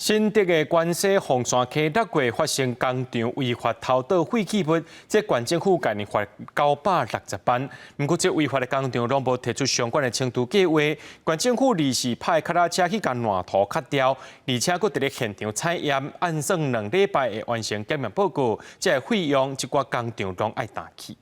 新竹的关西凤山溪6月发生工厂违法偷倒废弃物，这县政府今年罚960万。不过，这违法的工厂拢无提出相关的清除计划，县政府临时派卡拉车去将烂土砍掉，而且佫伫咧现场采验，按算2礼拜会完成检验报告，这费用一寡工厂拢爱担起。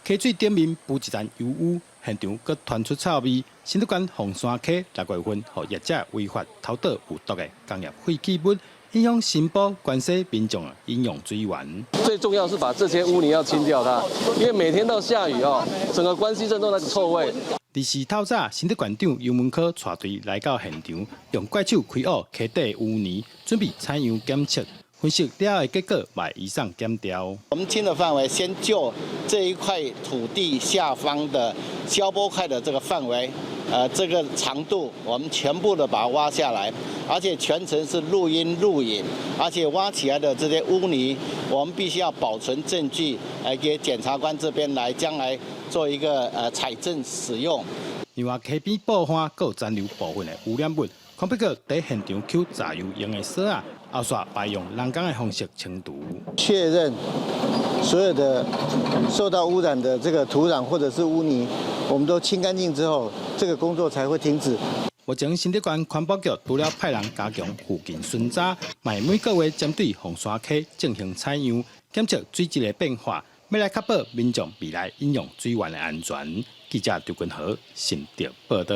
溪水顶面布一层油污，现场佫传出臭味。新竹县凤山溪6月份，予业者违法偷倒有毒的工业废弃物，影响新埔、关西民众的饮用水源。最重要是把这些污泥要清掉它，因为每天到下雨整个关西镇都那个臭味。24透早，新竹县长尤文科带队来到现场，用怪手开挖溪底污泥，准备采样检测。分析了的结果，卖以上检调。我们清的范围，先就这一块土地下方的消波块的这个范围，这个长度，我们全部的把它挖下来，而且全程是录音录影，而且挖起来的这些污泥，我们必须要保存证据，来给检察官这边来将来做一个采证使用。另外，溪边布花各有残留部分的污染物。康必克在现场抽炸油用的锁啊，后续排用人工的方式清除。确认所有的受到污染的这个土壤或者是污泥，我们都清干净之后，这个工作才会停止。目前新竹县环保局除了派人加强附近巡查，卖每个月针对凤山溪进行采样，检测水质的变化，要来确保民众未来饮用水源的安全。记者刘君豪，新竹报道。